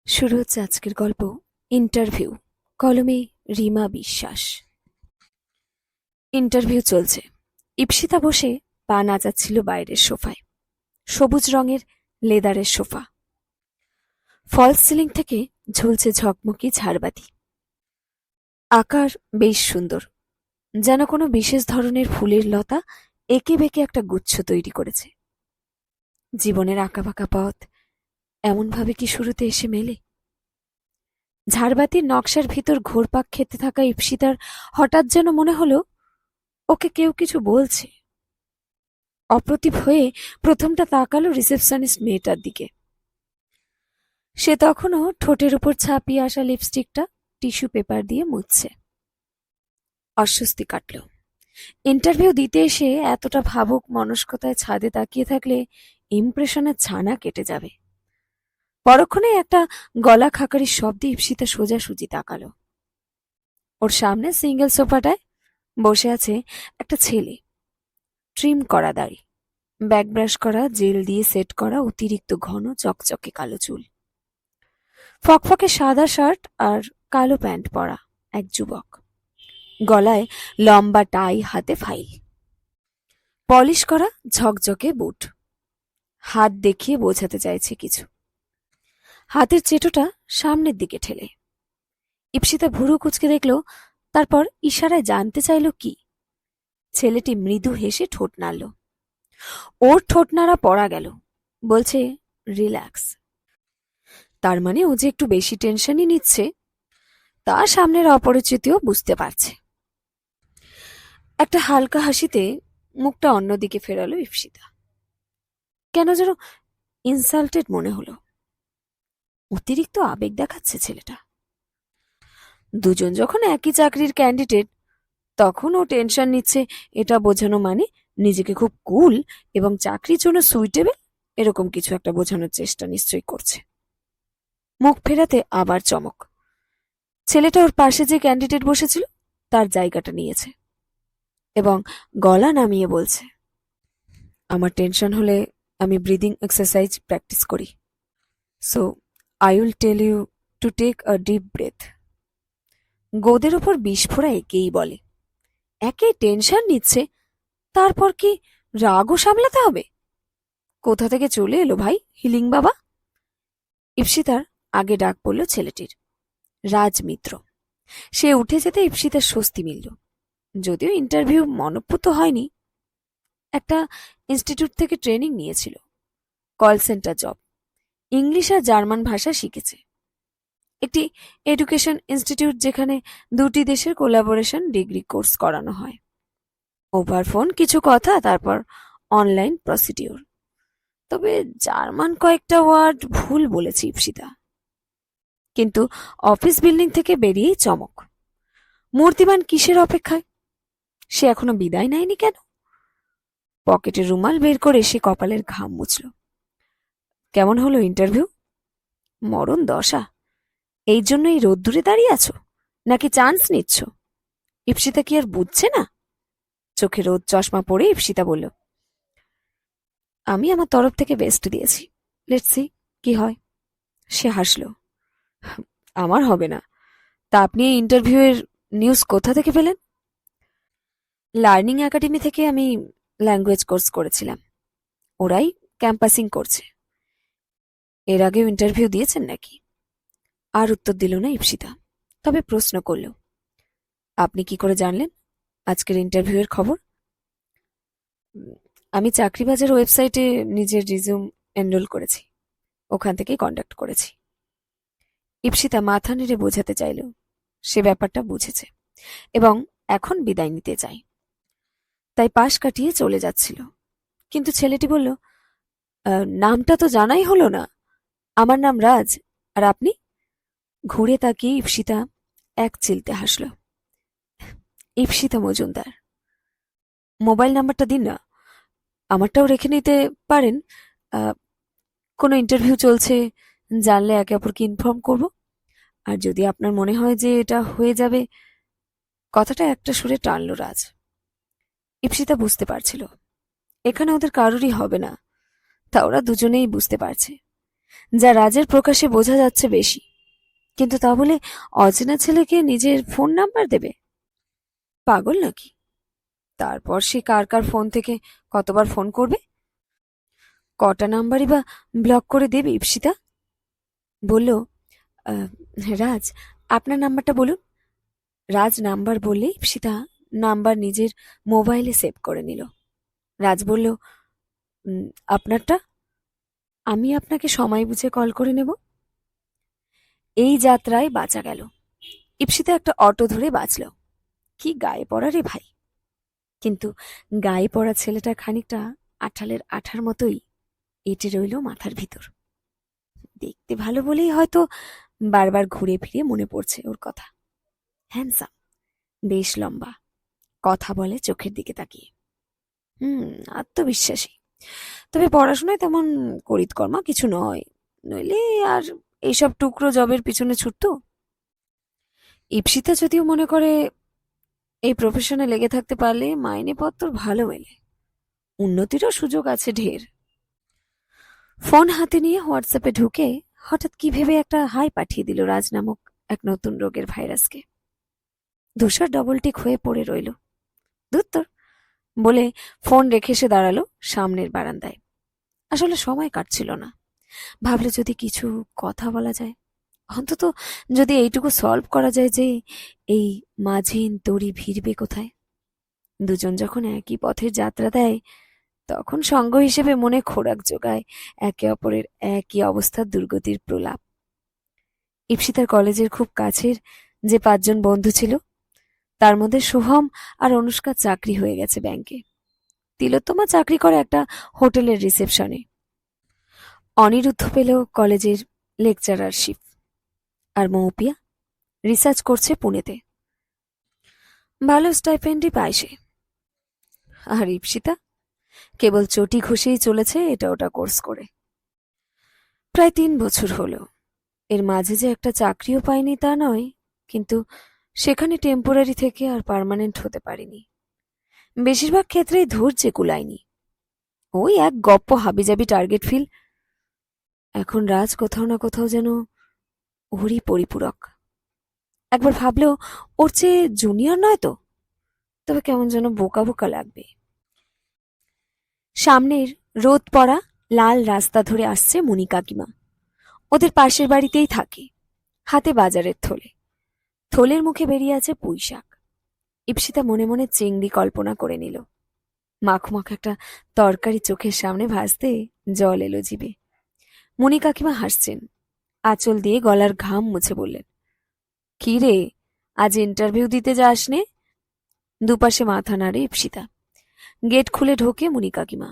শুরু হচ্ছে আজকের গল্প ইন্টারভিউ। কলমে রিমা বিশ্বাস। ইন্টারভিউ চলছে। ইপ্সিতা বসে পা নাচাচ্ছিল বাইরের সোফায়। সবুজ রঙের লেদারের সোফা। ফলস সিলিং থেকে ঝুলছে ঝকমকি ঝাড়বাতি। আকার বেশ সুন্দর, যেন কোনো বিশেষ ধরনের ফুলের লতা এঁকে বেঁকে একটা গুচ্ছ তৈরি করেছে। জীবনের আঁকাবাঁকা পথ এমনভাবে কি শুরুতে এসে মেলে? ঝাড়বাতির নকশার ভিতর ঘুরপাক খেতে থাকা ইপ্সিতার হঠাৎ যেন মনে হলো ওকে কেউ কিছু বলছে। অপ্রতিভ হয়ে প্রথমটা তাকালো রিসেপশনিস্ট মেয়েটার দিকে। সে তখনও ঠোঁটের উপর ছাপিয়ে আসা লিপস্টিকটা টিস্যু পেপার দিয়ে মুছছে। অস্বস্তি কাটল। ইন্টারভিউ দিতে এসে এতটা ভাবুক মনস্কতায় ছাদে তাকিয়ে থাকলে ইমপ্রেশনের ছানা কেটে যাবে। পরক্ষণে একটা গলা খাকারির শব্দে ইপ্সিতা সোজাসুজি তাকালো। ওর সামনে সিঙ্গেল সোফাটায় বসে আছে একটা ছেলে। ট্রিম করা দাড়ি, ব্যাক ব্রাশ করা, জেল দিয়ে সেট করা অতিরিক্ত ঘন চকচকে কালো চুল। ফকফকে সাদা শার্ট আর কালো প্যান্ট পরা এক যুবক। গলায় লম্বা টাই, হাতে ফাইল। পলিশ করা ঝকঝকে বুট। হাত দেখিয়ে বোঝাতে চাইছে কিছু। হাতের চেটোটা সামনের দিকে ঠেলে। ইপ্সিতা ভুরু কুঁচকে দেখল, তারপর ইশারায় জানতে চাইল কি। ছেলেটি মৃদু হেসে ঠোঁট নাড়ল। ওর ঠোঁট নাড়া পড়া গেল। বলছে রিল্যাক্স। তার মানে ও যে একটু বেশি টেনশনই নিচ্ছে তা সামনের অপরিচিতও বুঝতে পারছে। একটা হালকা হাসিতে মুখটা অন্যদিকে ফেরালো ইপ্সিতা। কেন যেন ইনসাল্টেড মনে হলো। অতিরিক্ত আবেগ দেখাচ্ছে ছেলেটা। দুজন যখন একই চাকরির ক্যান্ডিডেট, তখন ও টেনশন নিচ্ছে এটা বোঝানো মানে নিজেকে খুব কুল এবং চাকরির জন্য সুইটেবল, এরকম কিছু একটা বোঝানোর চেষ্টা নিশ্চয়ই করছে। মুখ ফেরাতে আবার চমক। ছেলেটা ওর পাশে যে ক্যান্ডিডেট বসেছিল তার জায়গাটা নিয়েছে এবং গলা নামিয়ে বলছে, আমার টেনশন হলে আমি ব্রিদিং এক্সারসাইজ প্র্যাকটিস করি। So I will tell you to take a deep breath. গোদের ওপর বিস্ফোরা একেই বলে। একে টেনশন নিচ্ছে, তারপর কি রাগও সামলাতে হবে? কোথা থেকে চলে এলো ভাই হিলিং বাবা? ইপ্সিতার আগে ডাক পড়ল ছেলেটির, রাজমিত্র। সে উঠে যেতে ইপ্সিতার স্বস্তি মিলল। যদিও ইন্টারভিউ মনঃপূত হয়নি। একটা ইনস্টিটিউট থেকে ট্রেনিং নিয়েছিল, কল সেন্টার জব। ইংলিশ আর জার্মান ভাষা শিখেছে। একটি এডুকেশন ইনস্টিটিউট যেখানে দুটি দেশের কোলাবোরেশন ডিগ্রি কোর্স করানো হয়। ওভার ফোন কিছু কথা, তারপর অনলাইন প্রসিডিওর। তবে জার্মান কয়েকটা ওয়ার্ড ভুল বলেছে ইপ্সিতা। কিন্তু অফিস বিল্ডিং থেকে বেরিয়েই চমক। মূর্তিমান কিসের অপেক্ষায়? সে এখনো বিদায় নেয়নি কেন? পকেটের রুমাল বের করে সে কপালের ঘাম মুছল। কেমন হলো ইন্টারভিউ? মরণ দশা। এই জন্য এই রোদ্দুরে দাঁড়িয়ে আছো নাকি চান্স নিচ্ছ? ইপ্সিতা কি আর বুঝছে না? চোখে রোদ চশমা পরে ইপ্সিতা বলল, আমি আমার তরফ থেকে বেস্ট দিয়েছি। লেটস সি কি হয়। সে হাসল। আমার হবে না। তা আপনি এই ইন্টারভিউ এর নিউজ কোথা থেকে পেলেন? লার্নিং একাডেমি থেকে আমি ল্যাঙ্গুয়েজ কোর্স করেছিলাম। ওরাই ক্যাম্পাসিং করছে। এর আগেও ইন্টারভিউ দিয়েছেন নাকি? আর উত্তর দিল না ইপ্সিতা, তবে প্রশ্ন করল, আপনি কি করে জানলেন আজকের ইন্টারভিউ এর খবর? আমি চাকরিবাজার ওয়েবসাইটে নিজের রিজিউম এনরোল করেছি, ওখান থেকেই কন্ট্যাক্ট করেছি। ইপ্সিতা মাথা নেড়ে বোঝাতে চাইল সে ব্যাপারটা বুঝেছে এবং এখন বিদায় নিতে চায়। তাই পাশ কাটিয়ে চলে যাচ্ছিল, কিন্তু ছেলেটি বলল, নামটা তো জানাই হলো না। আমার নাম রাজ, আর আপনি? ঘুরে তাকিয়ে ইপ্সিতা এক চিলতে হাসল। ইপ্সিতা মজুমদার। মোবাইল নাম্বারটা দিন না, আমারটাও রেখে নিতে পারেন। কোনো ইন্টারভিউ চলছে, জানলে একে অপরকে ইনফর্ম করব। আর যদি আপনার মনে হয় যে এটা হয়ে যাবে। কথাটা একটা সুরে টানল রাজ। ইপ্সিতা বুঝতে পারছিল এখানে ওদের কারোরই হবে না, তা ওরা দুজনেই বুঝতে পারছে। যা রাজের প্রকাশে বোঝা যাচ্ছে বেশি, কিন্তু তা বলে অচেনা ছেলেকে নিজের ফোন নাম্বার দেবে? পাগল নাকি? তারপর সে কার কার ফোন থেকে কতবার ফোন করবে? কটা নাম্বারই বা ব্লক করে দেবে ইপ্সিতা? বলল, "আহ, রাজ, আপনার নাম্বারটা বলুন।" রাজ নাম্বার বললে ইপ্সিতা নাম্বার নিজের মোবাইলে সেভ করে নিল। রাজ বলল, "উম, আপনারটা? আমি আপনাকে সময় বুঝে কল করে নেব।" এই যাত্রায় বাঁচা গেল। ইপ্সিতা একটা অটো ধরে বাঁচল। কি গায়ে পড়া রে ভাই! কিন্তু গায়ে পড়া ছেলেটা খানিকটা আঠালের আঠার মতোই এঁটে রইল মাথার ভিতর। দেখতে ভালো বলেই হয়তো বারবার ঘুরে ফিরে মনে পড়ছে ওর কথা। হ্যান্ডসাম, বেশ লম্বা, কথা বলে চোখের দিকে তাকিয়ে। আত্মবিশ্বাসী। তবে পড়াশোনায় তেমন করিতকর্মা কিছু নয়, নইলে আর এইসব টুকরো জবের পিছনে ছুটতো। ইপ্সিতা যদিও মনে করে এই প্রফেশনে লেগে থাকতে পারলে মাইনেপত্র ভালো মেলে, উন্নতিরও সুযোগ আছে ঢের। ফোন হাতে নিয়ে হোয়াটসঅ্যাপে ঢুকে হঠাৎ কি ভেবে একটা হাই পাঠিয়ে দিল রাজ নামক এক নতুন রোগের ভাইরাসকে। ধূসর ডবল টিক হয়ে পড়ে রইল। ধুত্তর বলে ফোন রেখে সে দাঁড়ালো সামনের বারান্দায়। আসলে সময় কাটছিল না। ভাবলে যদি কিছু কথা বলা যায়, অন্তত যদি এইটুকু সলভ করা যায় যে এই মাঝিন তরি ভিড়বে কোথায়। দুজন যখন একই পথের যাত্রা দেয়, তখন সঙ্গ হিসেবে মনে খোরাক জোগায় একে অপরের একই অবস্থার দুর্গতির প্রলাপ। ইপ্সিতার কলেজের খুব কাছের যে 5 জন বন্ধু ছিল, তার মধ্যে শুভম আর অনুষ্কার চাকরি হয়ে গেছে ব্যাংকে। তিলোত্তমা চাকরি করে একটা হোটেলের রিসেপশনে। অনিরুদ্ধ পেল কলেজের লেকচারারশিপ। আর মৌপিয়া রিসার্চ করছে পুনেতে। ভালো স্টাইপেন্ডই পায় সে। আর ইপ্সিতা কেবল চটি ঘষেই চলেছে এটা ওটা কোর্স করে। প্রায় 3 বছর হলো। এর মাঝে যে একটা চাকরিও পায়নি তা নয়, কিন্তু সেখানে টেম্পোরারি থেকে আর পার্মানেন্ট হতে পারেনি। বেশিরভাগ ক্ষেত্রেই ধৈর্যে কুলায়নি। ওই এক গপ্প হাবিজাবি টার্গেট ফিল। এখন রাজ কোথাও না কোথাও যেন ওরই পরিপূরক। একবার ভাবলেও ওর চেয়ে জুনিয়র নয় তো, তবে কেমন যেন বোকা বোকা লাগবে। সামনের রোদ পড়া লাল রাস্তা ধরে আসছে মুনি কাকিমা। ওদের পাশের বাড়িতেই থাকে। হাতে বাজারের থলে, থলের মুখে বেরিয়ে আছে পুঁই শাক। ইপ্সিতা মনে মনে চিংড়ি কল্পনা করে নিল। মাখো মাখো একটা তরকারি চোখের সামনে ভাসতে জল এলো জিভে। মুনি কাকিমা হাসছেন, আঁচল দিয়ে গলার ঘাম মুছে বললেন, কি রে, আজ ইন্টারভিউ দিতে যাস নে? দুপাশে মাথা নাড়ে ইপ্সিতা। গেট খুলে ঢোকে মুনি কাকিমা।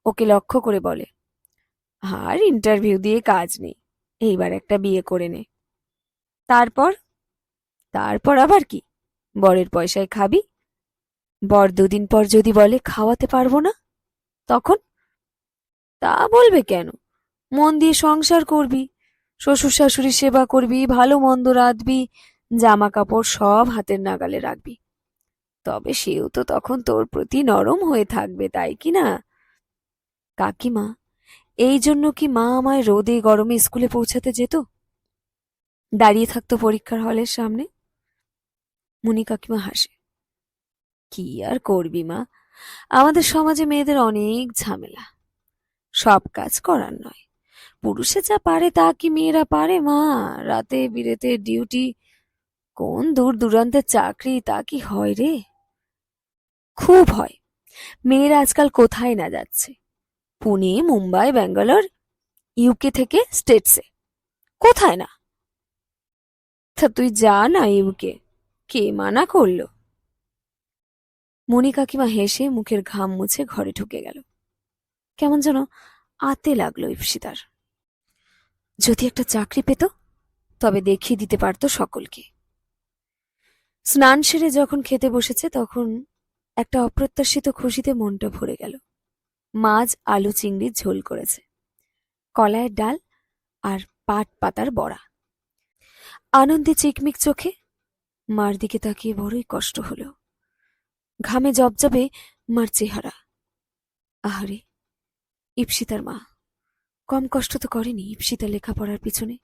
ওকে লক্ষ্য করে বলে, আর ইন্টারভিউ দিয়ে কাজ নেই, এইবার একটা বিয়ে করে নে। তারপর? তারপর আবার কি? বরের পয়সায় খাবি। বর 2 দিন পর যদি বলে খাওয়াতে পারবো না, তখন? তা বলবে কেন? মন দিয়ে সংসার করবি, শ্বশুর শাশুড়ির সেবা করবি, ভালো মন্দ রাঁধবি, জামা কাপড় সব হাতের নাগালে রাখবি। তবে সেও তো তখন তোর প্রতি নরম হয়ে থাকবে, তাই কি না? কাকিমা, এই জন্য কি মা আমায় রোদে গরমে স্কুলে পৌঁছাতে যেত, দাঁড়িয়ে থাকতো পরীক্ষার হলের সামনে? মুনি কাকিমা হাসে। কি আর করবি মা, আমাদের সমাজে মেয়েদের অনেক ঝামেলা। সব কাজ করার নয়, পুরুষে যা পারে তা কি মেয়েরা পারে মা? রাতে বিরেতে ডিউটি, কোন দূর দূরান্তের চাকরি, তা কি হয় রে? খুব হয়। মেয়েরা আজকাল কোথায় না যাচ্ছে, পুনে, মুম্বাই, ব্যাঙ্গালোর, ইউকে থেকে স্টেটসে, কোথায় না? তা তুই যা না ইউকে, কে মানা করলো? মণি কাকিমা হেসে মুখের ঘাম মুছে ঘরে ঢুকে গেল। কেমন যেন আতে লাগলো ইপ্সিতার। যদি একটা চাকরি পেত, তবে দেখিয়ে দিতে পারত সকলকে। স্নান সেরে যখন খেতে বসেছে, তখন একটা অপ্রত্যাশিত খুশিতে মনটা ভরে গেল। মাছ আলু চিংড়ির ঝোল করেছে, কলাইয়ের ডাল আর পাট পাতার বড়া। আনন্দে চিকমিক চোখে মার দিকে তাকিয়ে বড়ই কষ্ট হলো। ঘামে জবজবে মার চেহারা। আহারে, ইপ্সিতার মা কম কষ্ট তো করেনি ইপসিতা লেখাপড়ার পিছনে।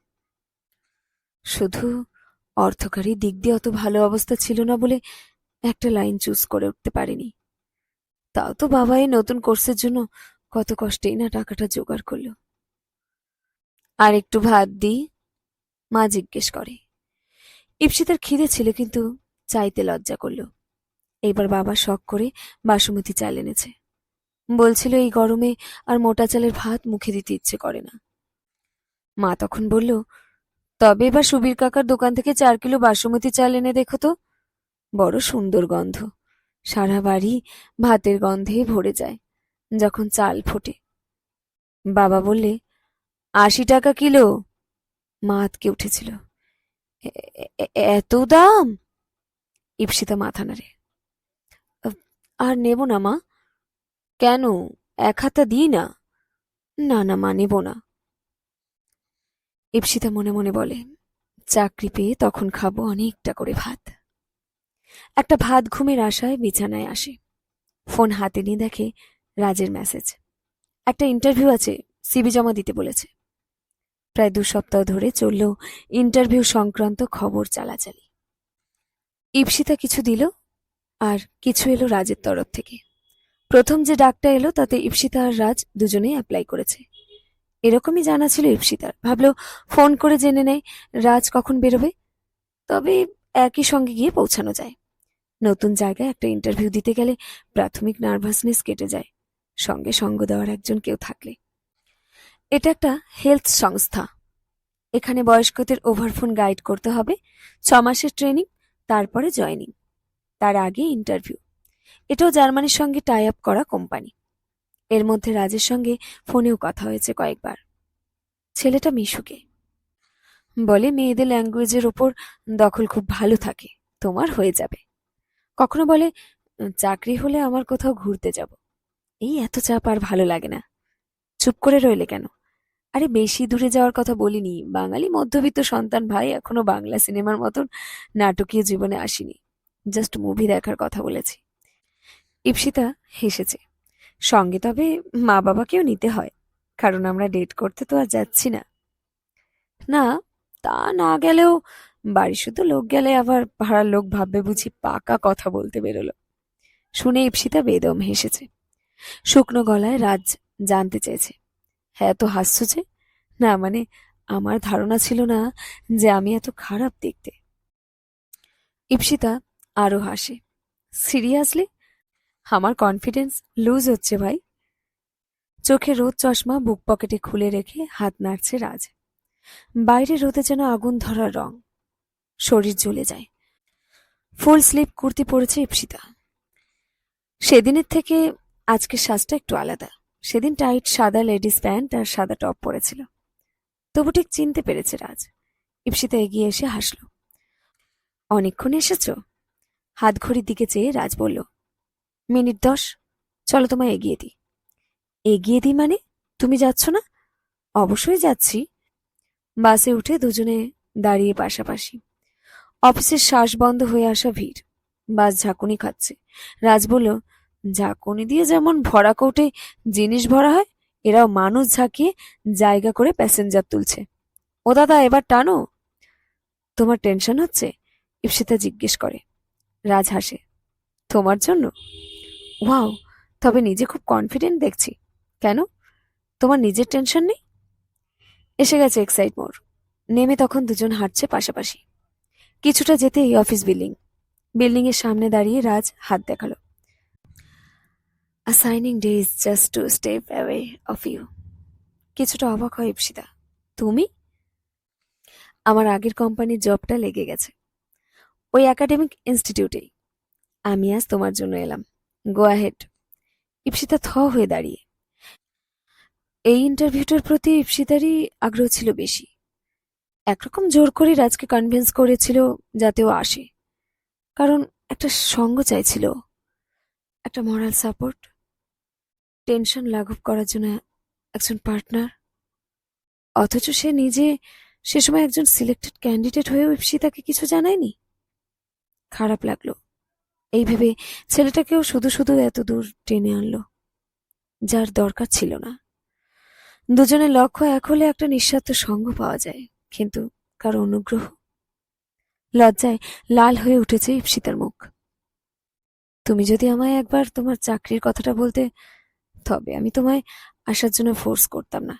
শুধু অর্থকারী দিক দিয়ে অত ভালো অবস্থা ছিল না বলে একটা লাইন চুজ করে উঠতে পারেনি। তাও তো বাবা এই নতুন কোর্সের জন্য কত কষ্টেই না টাকাটা জোগাড় করলো। আর একটু ভাত দিই, মা জিজ্ঞেস করে। ইপসিতার খিদে ছিল কিন্তু চাইতে লজ্জা করলো। এইবার বাবা শখ করে বাসমতি চাল এনেছে। বলছিল এই গরমে আর মোটা চালের ভাত মুখে দিতে ইচ্ছে করে না। মা তখন বলল, তবে এবার সুবীর কাকার দোকান থেকে 4 কিলো বাসমতি চাল এনে দেখো তো, বড় সুন্দর গন্ধ, সারা বাড়ি ভাতের গন্ধে ভরে যায় যখন চাল ফোটে। বাবা বললে, 80 টাকা কিলো। মা আঁতকে উঠেছিল। এত দাম? ইপসিতা মাথা নাড়ে। আর নেব না মা। কেন, 1 হাতা দিই না? না না মা, নেব না। ইপসিতা মনে মনে বলে, চাকরি পেয়ে তখন খাবো অনেকটা করে ভাত। একটা ভাত ঘুমের আশায় বিছানায় আসে। ফোন হাতে নিয়ে দেখে রাজের মেসেজ। একটা ইন্টারভিউ আছে, সিভি জমা দিতে বলেছে। প্রায় 2 সপ্তাহ ধরে চলল ইন্টারভিউ সংক্রান্ত খবর চালাচালি। ইপসিতা কিছু দিল আর কিছু এলো রাজের তরফ থেকে। প্রথম যে ডাকটা এলো তাতে ইপসিতা আর রাজ দুজনেই অ্যাপ্লাই করেছে। এরকমই জানা ছিল ইপসিতার। ভাবলো ফোন করে জেনে নেয় রাজ কখন বেরোবে, তবে একই সঙ্গে গিয়ে পৌঁছানো যায়। নতুন জায়গায় একটা ইন্টারভিউ দিতে গেলে প্রাথমিক নার্ভাসনেস কেটে যায় সঙ্গে সঙ্গ দেওয়ার একজন কেউ থাকলে। এটা একটা হেলথ সংস্থা। এখানে বয়স্কদের ওভারফোন গাইড করতে হবে, 6 মাসের ট্রেনিং, তারপরে জয়নিং, তার আগে ইন্টারভিউ। এটাও জার্মানির সঙ্গে টাই আপ করা কোম্পানি। এর মধ্যে রাজের সঙ্গে ফোনেও কথা হয়েছে কয়েকবার। ছেলেটা মিশুকে বলে, মেয়েদের ল্যাঙ্গুয়েজের ওপর দখল খুব ভালো থাকে, তোমার হয়ে যাবে। কখনো বলে, চাকরি হলে আমার কোথাও ঘুরতে যাব। এই এত চাপ আর ভালো লাগে না। চুপ করে রইলে কেন? আরে বেশি দূরে যাওয়ার কথা বলিনি, বাঙালি মধ্যবিত্ত সন্তান ভাই, এখনো বাংলা সিনেমার মতন নাটকীয় জীবনে আসিনি, জাস্ট মুভি দেখার কথা বলেছি। ইপসিতা হেসেছে। সঙ্গে তবে মা বাবাকেও নিতে হয়, কারণ আমরা ডেট করতে তো আর যাচ্ছি না। না, তা না গেলেও বাড়ি শুধু লোক গেলে আবার ভাড়ার লোক ভাববে বুঝি পাকা কথা বলতে বেরোলো। শুনে ইপসিতা বেদম হেসেছে। শুকনো গলায় রাজ জানতে চেয়েছে, হ্যাঁ তো হাসছো যে? না মানে, আমার ধারণা ছিল না যে আমি এত খারাপ দেখতে। ইপসিতা আরো হাসে। সিরিয়াসলি? আমার কনফিডেন্স লুজ হচ্ছে ভাই। চোখে রোদ চশমা বুক পকেটে খুলে রেখে হাত নাড়ছে রাজ। বাইরে রোদে যেন আগুন ধরার রং, শরীর জ্বলে যায়। ফুল স্লিভ কুর্তি পরেছে ইপসিতা। সেদিনের থেকে আজকের সাজটা একটু আলাদা। সেদিন টাইট সাদা লেডিস প্যান্ট আর সাদা টপ পরেছিল। তবু ঠিক চিনতে পেরেছে রাজ। ইপসিতা এগিয়ে এসে হাসল। অনেকক্ষণ এসেছ? হাত ঘড়ির দিকে চেয়ে রাজ বলল, মিনিট 10। চলো তোমায় এগিয়ে দিই। এগিয়ে দিই মানে? তুমি যাচ্ছ না? অবশ্যই যাচ্ছি। বাসে উঠে দুজনে দাঁড়িয়ে পাশাপাশি। অফিসের শ্বাস বন্ধ হয়ে আসা ভিড়। বাস ঝাঁকুনি খাচ্ছে। রাজ বলল, ঝাঁকুনি দিয়ে যেমন ভরা কৌটে জিনিস ভরা হয়, এরাও মানুষ ঝাঁকিয়ে জায়গা করে প্যাসেঞ্জার তুলছে। ও দাদা, এবার টানো। তোমার টেনশন হচ্ছে? ইপসিতা জিজ্ঞেস করে। রাজ হাসে। তোমার জন্য? ওয়াও, তবে নিজে খুব কনফিডেন্ট দেখছি। কেন, তোমার নিজের টেনশন নেই? এসে গেছে এক্সাইট মোড়। নেমে তখন দুজন হাঁটছে পাশাপাশি। কিছুটা যেতেই অফিস বিল্ডিং। বিল্ডিং এর সামনে দাঁড়িয়ে রাজ হাত দেখালো। A signing day is just to step away of you. কিছুটা অবাক হয় ইপসিতা। তুমি? আমার আগের কোম্পানির জবটা লেগে গেছে, ওই একাডেমিক ইনস্টিটিউটেই। আমি আজ তোমার জন্য এলাম। গো আহেড। ইপসিতা থ হয়ে দাঁড়িয়ে। এই ইন্টারভিউটার প্রতি ইপসিতারই আগ্রহ ছিল বেশি। একরকম জোর করে রাজকে কনভিন্স করেছিল যাতে ও আসে, কারণ একটা সঙ্গ চাইছিল, একটা মরাল সাপোর্ট, টেনশন লাঘব করার জন্য একজন পার্টনার। অথচ সে নিজে সে সময় একজন সিলেক্টেড ক্যান্ডিডেট হয়েও ইপসিতাকে কিছু জানায়নি। খারাপ লাগলো এই ভেবে ছেলেটাকেও শুধু শুধু এত দূর টেনে আনলো, যার দরকার ছিল না। দুজনের লক্ষ্য এক হলে একটা নিঃস্বার্থ সঙ্গ পাওয়া যায়, কিন্তু কারো অনুগ্রহ। লজ্জায় লাল হয়ে উঠেছে ঈপ্সিতার মুখ। তুমি যদি আমায় একবার তোমার চাকরির কথাটা বলতে, তবে আমি তোমায় আসার জন্য ফোর্স করতাম না।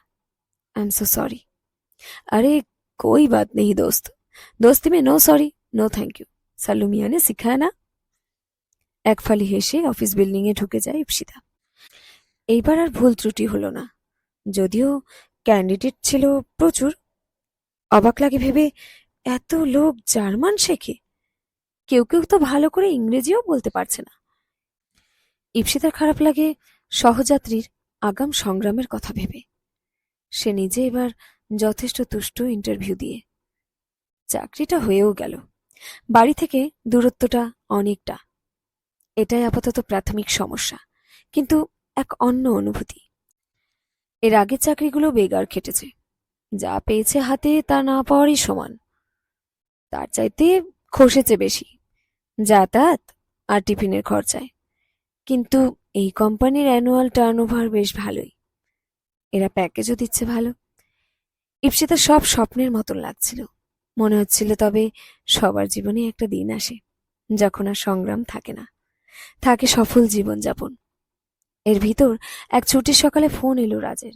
I am so sorry. अरे कोई बात नहीं दोस्त, दोस्ती में no sorry no thank you, Salu मियाँ ने सिखाया ना। এক ফালি হেসে অফিস বিল্ডিং এ ঢুকে যায় ঈপ্সিতা। এইবার আর ভুল ত্রুটি হলো না। যদিও ক্যান্ডিডেট ছিল প্রচুর। অবাক লাগে ভেবে, এত লোক জার্মান শেখে, কেউ কেউ তো ভালো করে ইংরেজিও বলতে পারছে না। ঈপ্সিতার খারাপ লাগে সহযাত্রীর আগাম সংগ্রামের কথা ভেবে। সে নিজে এবার যথেষ্ট তুষ্ট ইন্টারভিউ দিয়ে চাকরিটা হয়েও গেল। বাড়ি থেকে দূরত্বটা অনেকটা, এটাই আপাতত প্রাথমিক সমস্যা, কিন্তু এক অন্য অনুভূতি। এর আগের চাকরিগুলো বেগার খেটেছে, যা পেয়েছে হাতে তা না পাওয়ারই সমান। তার চাইতে খসেছে বেশি, যাতায়াত আর টিফিনের খরচায়। কিন্তু এই কোম্পানির অ্যানুয়াল টার্নওভার বেশ ভালোই, এরা প্যাকেজও দিচ্ছে ভালো। ঈপ্সিতার সব স্বপ্নের মতন লাগছিল। মনে হচ্ছিল তবে সবার জীবনে একটা দিন আসে যখন আর সংগ্রাম থাকে না, থাকে সফল জীবনযাপন। এর ভিতর এক ছুটির সকালে ফোন এলো রাজের।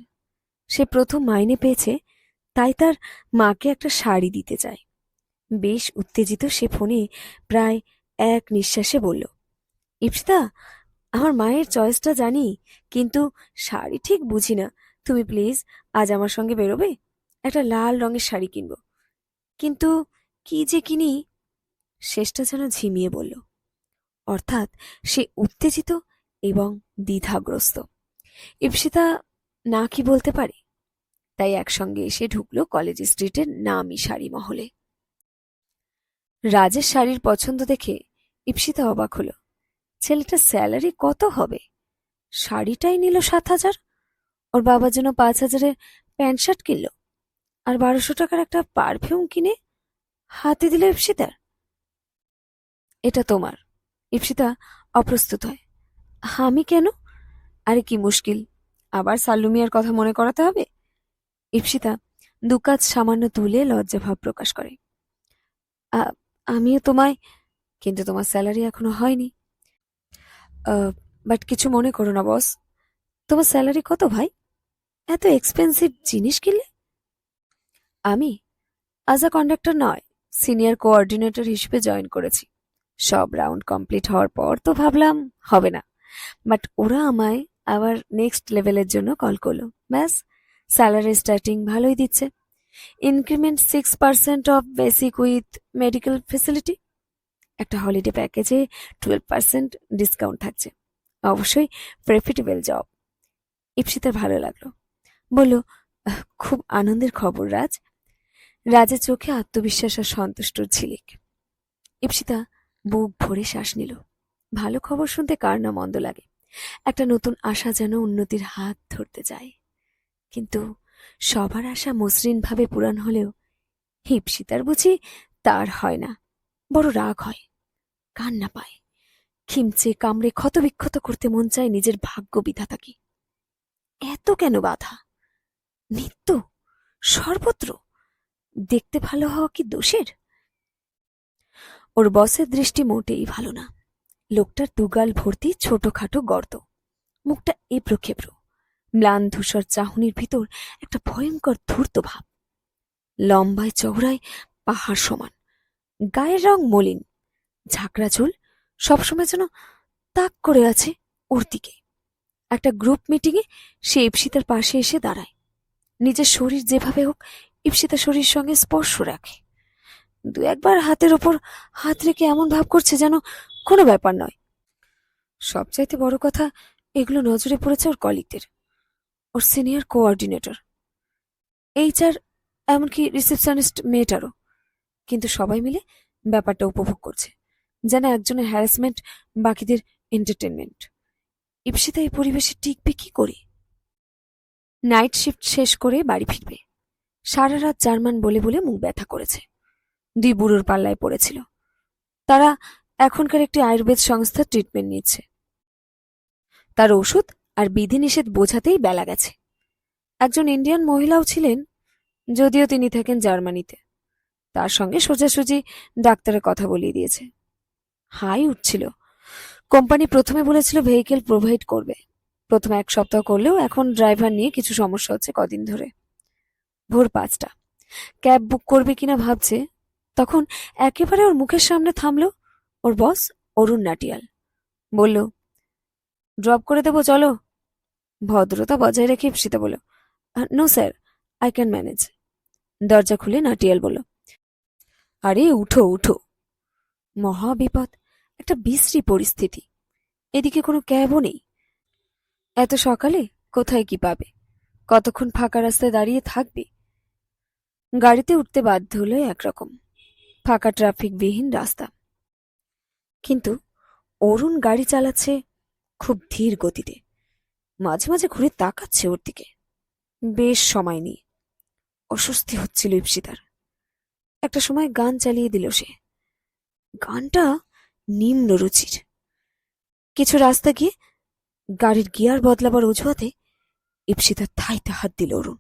সে প্রথম মাইনে পেয়েছে, তাই তার মাকে একটা শাড়ি দিতে চায়। বেশ উত্তেজিত সে ফোনে প্রায় এক নিঃশ্বাসে বলল, ঈপ্সিতা, আমার মায়ের চয়েসটা জানি, কিন্তু শাড়ি ঠিক বুঝি না। তুমি প্লিজ আজ আমার সঙ্গে বেরোবে? একটা লাল রঙের শাড়ি কিনবো, কিন্তু কি যে কিনি। শেষটা যেন ঝিমিয়ে বলল। অর্থাৎ সে উত্তেজিত এবং দ্বিধাগ্রস্ত। ঈপ্সিতা না কি বলতে পারে, তাই একসঙ্গে এসে ঢুকলো কলেজ স্ট্রিটের নামি শাড়ি মহলে। রাজের শাড়ির পছন্দ দেখে ঈপ্সিতা অবাক হলো। ছেলেটার স্যালারি কত হবে? শাড়িটাই নিল 7,000, ওর বাবার জন্য 5,000-এর প্যান্ট শার্ট কিনল, আর 1200 টাকার একটা পারফিউম কিনে হাতে দিল ঈপ্সিতার। এটা তোমার। ঈপ্সিতা অপ্রস্তুত হয়। আমি কেন? আরে কি মুশকিল, আবার সাল্লু মিয়ার কথা মনে করাতে হবে? ঈপ্সিতা দুকাজ সামান্য তুলে লজ্জাভাব প্রকাশ করে। আমিও তোমায়, কিন্তু তোমার স্যালারি এখনো হয়নি। বাট কিছু মনে করো না বস, তোমার স্যালারি কত ভাই? এত এক্সপেন্সিভ জিনিস কিনলে? আমি আজ আ কন্ডাক্টর নয়, সিনিয়র কোঅর্ডিনেটর হিসেবে জয়েন করেছি। সব রাউন্ড কমপ্লিট হওয়ার পর তো ভাবলাম হবে না, বাট ওরা আমায় আবার নেক্সট লেভেলের জন্য কল করলো। ব্যাস, স্যালারি স্টার্টিং ভালোই দিচ্ছে। Increment 6% of basic with medical facility. একটা হলিডে প্যাকেজে 12% ডিসকাউন্ট থাকছে। অবশ্যই প্রফিটেবল জব। ঈপ্সিতার ভালো লাগলো, বলল, খুব আনন্দের খবর রাজ। রাজের চোখে আত্মবিশ্বাস আর সন্তুষ্টর ঝিলিক। ঈপ্সিতা বুক ভরে শ্বাস নিল। ভালো খবর শুনতে কার না মন্দ লাগে। একটা নতুন আশা যেন উন্নতির হাত ধরতে যায়। কিন্তু সবার আশা মসৃণভাবে পূরণ হলেও ঈপ্সিতার বুঝি তার হয় না। বড় রাগ হয়, কান্না পায়, খিমচে কামড়ে ক্ষতবিক্ষত করতে মন চায় নিজের ভাগ্য বিধাতাকে। এত কেন বাধা? নিত্য, সর্বত্র দেখতে ভালো হওয়া কি দোষের? ওর বসের দৃষ্টি মোটেই ভালো না। লোকটার দুগাল ভর্তি ছোটখাটো গর্ত, মুখটা এবড়ো খেবড়ো, ম্লান ধূসর চাহনির ভিতর একটা ভয়ঙ্কর ধূর্ত ভাব। লম্বায় চওড়ায় পাহাড় সমান, গায়ের রং মলিন, ঝাঁকড়া চুল, সবসময় যেন তাক করে আছে ওর দিকে। একটা গ্রুপ মিটিংয়ে সে ঈপ্সিতার পাশে এসে দাঁড়ায়। নিজের শরীর যেভাবে হোক ঈপ্সিতার শরীর সঙ্গে স্পর্শ রাখে। দু একবার হাতের ওপর হাত রেখে এমন ভাব করছে যেন কোনো ব্যাপার নয়। সবচাইতে বড় কথা, এগুলো নজরে পড়েছে ওর কলিগদের, ওর সিনিয়র কোঅর্ডিনেটর, এইচআর, এমনকি রিসেপশনিস্ট মেয়েটারও। কিন্তু সবাই মিলে ব্যাপারটা উপভোগ করছে, যেন একজনের হ্যারাসমেন্ট বাকিদের এন্টারটেনমেন্ট। ঈপ্সিতা এই পরিবেশে টিকবে কি করে? নাইট শিফট শেষ করে বাড়ি ফিরবে। সারা রাত জার্মান বলে বলে মুখ ব্যথা করেছে। 2 বুড়োর পাল্লায় পড়েছিল। তারা এখনকার একটি আয়ুর্বেদ সংস্থার ট্রিটমেন্ট নিচ্ছে। তার ওষুধ আর বিধিনিষেধ বোঝাতেই বেলা গেছে। একজন ইন্ডিয়ান মহিলাও ছিলেন, যদিও তিনি থাকেন জার্মানিতে। তার সঙ্গে সোজাসুজি ডাক্তারের কথা বলিয়ে দিয়েছে। হাই উঠছিল। কোম্পানি প্রথমে বলেছিল ভেহিকেল প্রোভাইড করবে, প্রথমে 1 সপ্তাহ করলেও এখন ড্রাইভার নিয়ে কিছু সমস্যা হচ্ছে কদিন ধরে। ভোর 5টা, ক্যাব বুক করবে কিনা ভাবছে, তখন একেবারে ওর মুখের সামনে থামলো ওর বস অরুণ নাটিয়াল। বলল, ড্রপ করে দেবো চলো। ভদ্রতা বজায় রেখে ইপ্সিতা বলল, no sir, I can manage. দরজা খুলে নাটিয়াল বলল, আরে উঠো উঠো। মহা বিপদ, একটা বিশ্রী পরিস্থিতি। এদিকে কোনো ক্যাবও নেই। এত সকালে কোথায় কি পাবে? কতক্ষণ ফাঁকা রাস্তায় দাঁড়িয়ে থাকবে? গাড়িতে উঠতে বাধ্য হলো একরকম, ফাঁকা ট্রাফিকবিহীন রাস্তা। কিন্তু অরুণ গাড়ি চালাচ্ছে খুব ধীর গতিতে, মাঝে মাঝে ঘুরে তাকাচ্ছে ওর দিকে। বেশ সময় নিয়ে। অস্বস্তি হচ্ছিল ইপ্সিতার। একটা সময় গান চালিয়ে দিল সে। গানটা নিম্ন রুচির। কিছু রাস্তা গিয়ে গাড়ির গিয়ার বদলাবার অজুহাতে ইপ্সিতার থাইতে হাত দিল অরুণ।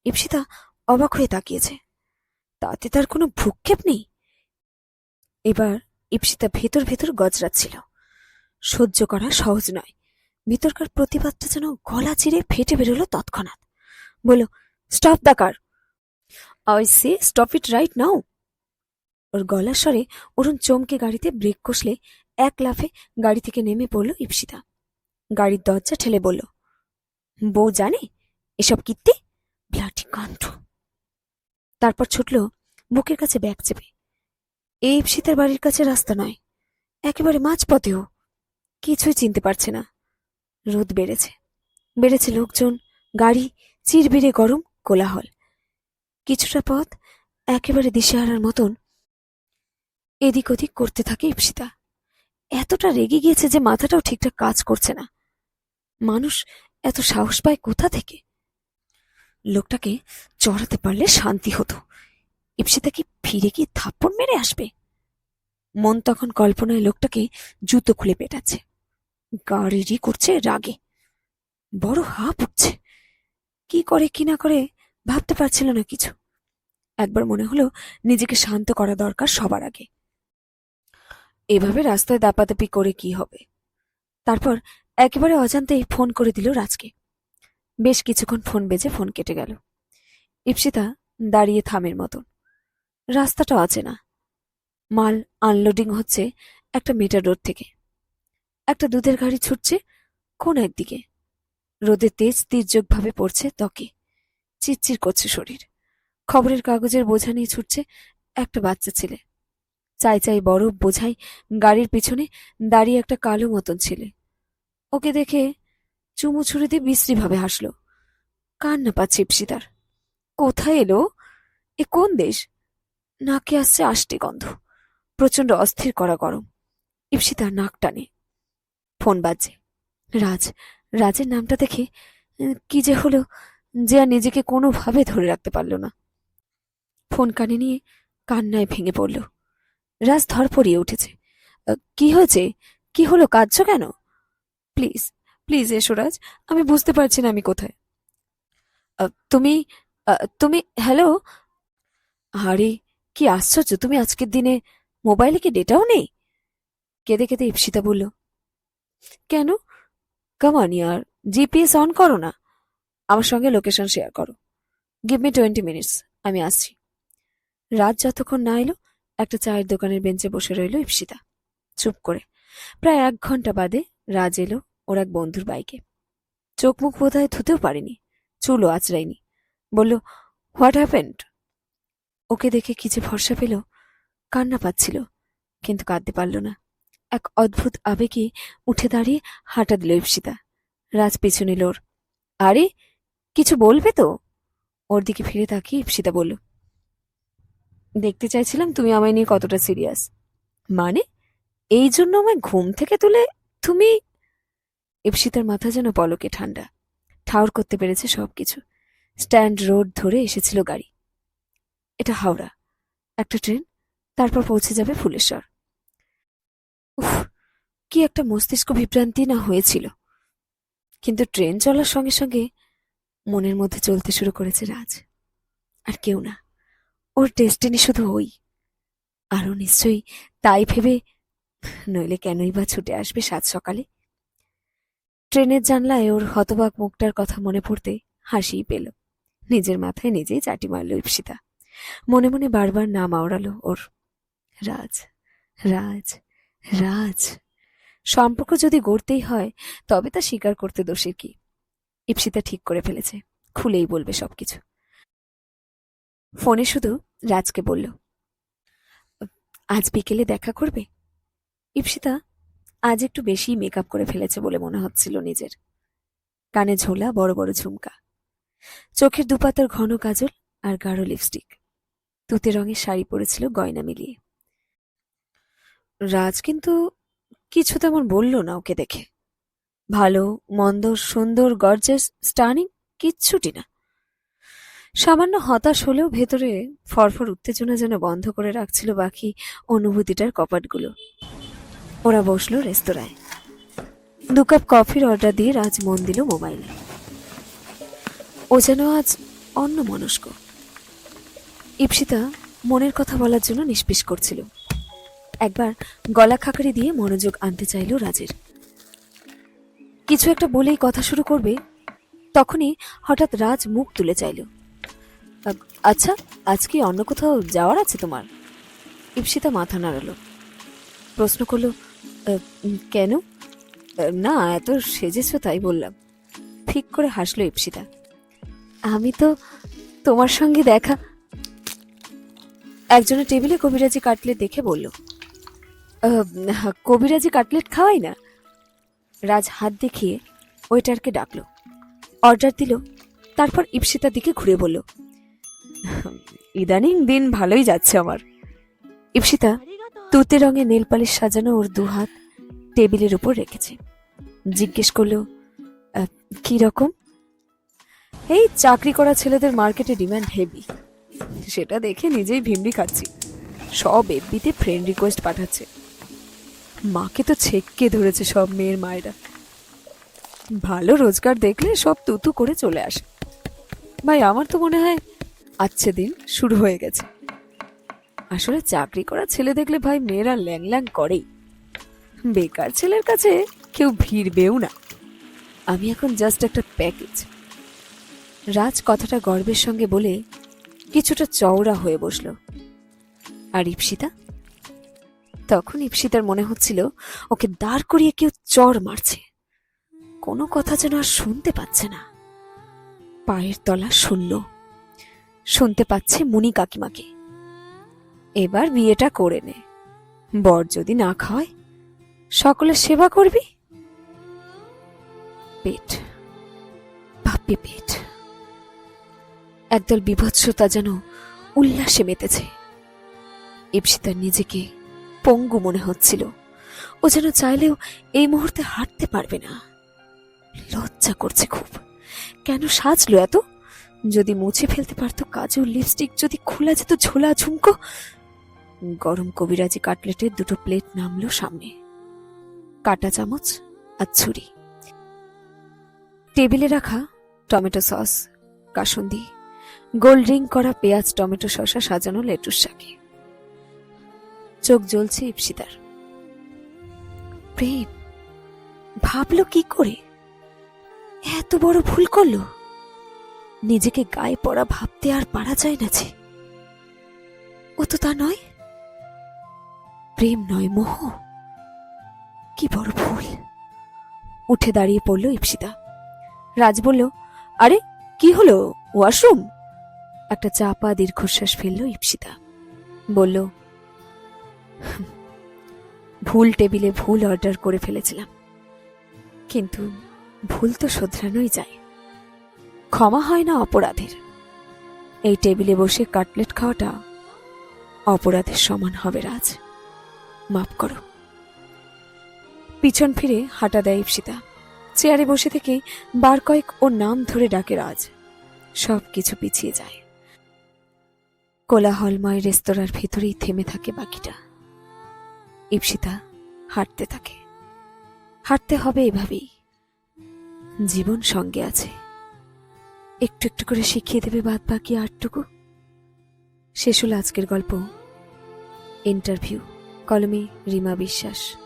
ইপ্সিতা অবাক হয়ে তাকিয়েছে। তাতে তার কোনো ভ্রুক্ষেপ নেই। এবার ইপ্সিতা ভেতর ভেতর গজরাচ্ছিল। সহ্য করা সহজ নয়। ভিতরকার প্রতিবাদটা যেন গলা চিরে ফেটে বেরোলো তৎক্ষণাৎ। বলল, stop the car. I say stop it right now. ওর গলার স্বরে অরুণ চমকে গাড়িতে ব্রেক কষলে এক লাফে গাড়ি থেকে নেমে পড়ল ইপ্সিতা। গাড়ির দরজা ঠেলে বলল, বউ জানে এসব কীর্তি? ব্লাডি কাণ্ড। তারপর ছুটল বুকের কাছে ব্যাগ চেপে। এই ইপ্সিতার বাড়ির কাছে রাস্তা নয়, একেবারে মাঝপথেও। কিছুই চিনতে পারছে না। রোদ বেড়েছে, বেড়েছে লোকজন, গাড়ি, চিরবিরে গরম, কোলাহল। কিছুটা পথ একেবারে দিশেহারার মতন এদিক ওদিক করতে থাকে ইপ্সিতা। এতটা রেগে গিয়েছে যে মাথাটাও ঠিকঠাক কাজ করছে না। মানুষ এত সাহস পায় কোথা থেকে? লোকটাকে চড়াতে পারলে শান্তি হতো। ইপ্সিতা কি ফিরে গিয়ে থাপ্পড় মেরে আসবে? মন তখন কল্পনায় লোকটাকে জুতো খুলে পেটাচ্ছে। গাড়িরই করছে রাগে। বড় হাঁপ উঠছে। কি করে কি না করে ভাবতে পারছিল না কিছু। একবার মনে হলো নিজেকে শান্ত করা দরকার সবার আগে। এভাবে রাস্তায় দাপাদাপি করে কি হবে? তারপর একেবারে অজান্তেই ফোন করে দিল রাজকে। বেশ কিছুক্ষণ ফোন বেজে ফোন কেটে গেল। ইপ্সিতা দাঁড়িয়ে থামের মতন। রাস্তাটা অচেনা। মাল আনলোডিং হচ্ছে একটা মিটার রোড থেকে। একটা দুধের গাড়ি ছুটছে কোন একদিকে। রোদের তেজ তীর্যকভাবে পড়ছে ত্বকে। চিরচির করছে শরীর। খবরের কাগজের বোঝা নিয়ে ছুটছে একটা বাচ্চা ছেলে। চাই চাই বরফ বোঝাই গাড়ির পিছনে দাঁড়িয়ে একটা কালো মতন ছেলে। ওকে দেখে চুমু ছুড়ে দিয়ে বিশ্রীভাবে হাসল। কান্না পাচ্ছে ইপ্সিতার। কোথায় এলো? এ কোন দেশ? নাকে আসছে আষ্টে গন্ধ। প্রচন্ড অস্থির করা গরম। ইপ্সিতার নাক টানে। ফোন বাজছে। রাজ। রাজের নামটা দেখে কি যে হলো যে আর নিজেকে কোনোভাবে ধরে রাখতে পারল না। ফোন কানে নিয়ে কান্নায় ভেঙে পড়ল। রাজ ধরপড়িয়ে উঠেছে। কি হয়েছে? কি হলো? কাঁদছো কেন? প্লিজ প্লিজ এসো রাজ, আমি বুঝতে পারছি না আমি কোথায়। তুমি তুমি হ্যালো। আরে কি আশ্চর্য, তুমি আজকের দিনে মোবাইলে কি ডেটাও নেই? কেঁদে কেঁদে ইপ্সিতা বলল, কেন? কামান ইয়ার, জিপিএস অন করো না। আমার সঙ্গে লোকেশন শেয়ার করো। গিভ মি 20 মিনিটস, আমি আসছি। রাত যতক্ষণ না এলো একটা চায়ের দোকানের বেঞ্চে বসে রইল ইপ্সিতা চুপ করে। প্রায় 1 ঘন্টা বাদে রাজ এলো ওর এক বন্ধুর বাইকে। চোখ মুখ বোধহয় ধুতেও পারেনি, চুলও আঁচড়ায়নি। বলল, হোয়াট হ্যাপেন্ড? ওকে দেখে কি যে ভরসা পেল। কান্না পাচ্ছিল, কিন্তু কাঁদতে পারল না। এক অদ্ভুত আবেগে উঠে দাঁড়িয়ে হাঁটা দিল ইপ্সিতা। রাজ পিছু নিল ওর। আরে কিছু বলবে তো? ওর দিকে ফিরে তাকিয়ে ইপ্সিতা বলল, দেখতে চাইছিলাম তুমি আমায় নিয়ে কতটা সিরিয়াস। মানে? এই জন্য আমায় ঘুম থেকে তুলে তুমি? ইপ্সিতার মাথা যেন পলকে ঠান্ডা। ঠাউর করতে পেরেছে সবকিছু। স্ট্যান্ড রোড ধরে এসেছিল গাড়ি। এটা হাওড়া। একটা ট্রেন, তারপর পৌঁছে যাবে ফুলেশ্বর। উফ, কি একটা মস্তিষ্ক বিভ্রান্তি না হয়েছিল। কিন্তু ট্রেন চলার সঙ্গে সঙ্গে মনের মধ্যে চলতে শুরু করেছে রাজ। আর কেউ না, ওর ডেস্টিনি শুধু ওই। আরও নিশ্চয়ই তাই ভেবে, নইলে কেনই বা ছুটে আসবে সাত সকালে। ট্রেনের জানলায় ওর হতবাক মুখটার কথা মনে পড়তে হাসিই পেল। নিজের মাথায় নিজেই চাটি মারল ঈপ্সিতা। মনে মনে বারবার নাম আওড়ালো ওর, রাজ, রাজ, রাজ। সম্পর্ক যদি গড়তেই হয় তবে তা স্বীকার করতে দোষের কি। ঈপ্সিতা ঠিক করে ফেলেছে, খুলেই বলবে সবকিছু। ফোনে শুধু রাজকে বলল, আজ বিকেলে দেখা করবে? ঈপ্সিতা আজ একটু বেশি মেকআপ করে ফেলেছে বলে মনে হচ্ছিল নিজের। কানে ঝোলা বড় বড় ঝুমকা, চোখের দুপাতার ঘন কাজল আর গাঢ় লিপস্টিক, তুতে রঙের শাড়ি পরেছিল গয়না মিলিয়ে। রাজ কিন্তু কিছু তেমন বলল না ওকে দেখে। ভালো মন্দ সুন্দর গর্জাস স্টানিং কিচ্ছুটি না। সামান্য হতাশ হলেও ভেতরে ফরফর উত্তেজনা যেন বন্ধ করে রাখছিল বাকি অনুভূতিটার কপাটগুলো। ওরা বসলো রেস্তোরাঁয়। 2 কাপ কফির অর্ডার দিয়ে রাজ মন দিল মোবাইলে। ও যেন আজ অন্যমনস্ক। ঈপ্সিতা মনের কথা বলার জন্য নিষ্পিস করছিল। একবার গলা খাকারি দিয়ে মনোযোগ আনতে চাইল রাজের। কিছু একটা বলেই কথা শুরু করবে, তখনই হঠাৎ রাজ মুখ তুলে চাইল, আচ্ছা আজ কি অন্য কোথাও যাওয়ার আছে তোমার? ঈপ্সিতা মাথা নাড়াল, প্রশ্ন করল, কেন? না, এত সেজেছ তাই বললাম। ঠিক করে হাসলো ঈপ্সিতা, আমি তো তোমার সঙ্গে দেখা। একজনের টেবিলে কবিরাজি কাটলেট দেখে বলল, কবিরাজি কাটলেট খাওয়াই না। রাজ হাত দেখিয়ে ওয়েটারকে ডাকলো, অর্ডার দিল। তারপর ঈপ্সিতার দিকে ঘুরে বলল, ইদানিং দিন ভালোই যাচ্ছে আমার। ঈপ্সিতা তুতে রঙে নেল পালিশ সাজানো ওর 2 হাত টেবিলের উপর রেখেছে। জিজ্ঞেস করলো, কি রকম? এই চাকরি করা ছেলেদের মার্কেটে ডিমান্ড হেভি, সেটা দেখে নিজেই ভিমড়ি খাচ্ছি। সব এফবিতে ফ্রেন্ড রিকোয়েস্ট পাঠাচ্ছে। মাকে তো ছেঁকে ধরেছে সব মেয়ের মায়েরা। ভালো রোজগার দেখলে সব তুতু করে চলে আসে। ভাই আমার তো মনে হয় আচ্ছা দিন শুরু হয়ে গেছে। আসলে চাকরি করা ছেলে দেখলে ভাই মেয়েরা ল্যাং ল্যাং করেই। বেকার ছেলের কাছে কেউ ভিড়বেও না। আমি এখন জাস্ট একটা প্যাকেজ। রাজ কথাটা গর্বের সঙ্গে বলে কিছুটা চওড়া হয়ে বসল। আর ঈপ্সিতা? তখন ঈপ্সিতার মনে হচ্ছিল ওকে দাঁড় করিয়ে কেউ চড় মারছে। কোনো কথা যেন আর শুনতে পাচ্ছে না। পায়ের তলা শূন্য। শুনতে পাচ্ছে মুনি কাকিমাকে, এবার বিয়েটা করে নে, বর যদি না খাওয়ায় সকলের সেবা করবি। পেট, ভাববি পেট। একদল বিভৎসতা যেন উল্লাসে মেতেছে। ঈপ্সিতার নিজেকে পঙ্গু মনে হচ্ছিল। ও যেন চাইলেও এই মুহূর্তে হাঁটতে পারবে না। লজ্জা করছে খুব। কেন সাজলো এত? যদি মুছে ফেলতে পারতো কাজল, লিপস্টিক, যদি খোলা যেত ঝোলা ঝুমকো। গরম কবিরাজি কাটলেটের 2টো প্লেট নামলো সামনে, কাটা চামচ আর ছুরি। টেবিলে রাখা tomato sauce, kasundi, gold ring করা পেঁয়াজ, টমেটো শসা সাজানো লেটুস শাকে। চোখ জ্বলছে ঈপ্সিতার। প্রেম ভাবলো কি করে? এত বড় ভুল করলো। নিজেকে গায়ে পড়া ভাবতে আর পারা যায় না যে। ও তো তা নয়। প্রেম নয়, মোহ। কি বড় ভুল। উঠে দাঁড়িয়ে পড়ল ঈপ্সিতা। রাজ বলল, আরে কি হলো, ওয়াশরুম? একটা চাপা দীর্ঘশ্বাস ফেলল ঈপ্সিতা। বলল, ভুল টেবিলে ভুল অর্ডার করে ফেলেছিলাম, কিন্তু ভুল তো শোধরানোই যায়। ক্ষমা হয় না অপরাধের। এই টেবিলে বসে কাটলেট খাওয়াটা অপরাধের সমান হবে রাজ, মাফ করো। পিছন ফিরে হাঁটা দেয় ঈপ্সিতা। চেয়ারে বসে থেকেই বার কয়েক ওর নাম ধরে ডাকে রাজ। সব কিছু পিছিয়ে যায়। কোলাহলময় রেস্তোরাঁর ভেতরেই থেমে থাকে বাকিটা। ঈপ্সিতা হাঁটতে থাকে। হাঁটতে হবে এভাবেই। জীবন সঙ্গে আছে, একটু একটু করে শিখিয়ে দেবে বাদ বাকি আটটুকু। শেষ হলো আজকের গল্প ইন্টারভিউ, কলমে রিমা বিশ্বাস।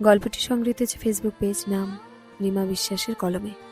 গল্পটি সংগৃহীত হয়েছে ফেসবুক পেজ নাম রিমা বিশ্বাসের কলমে।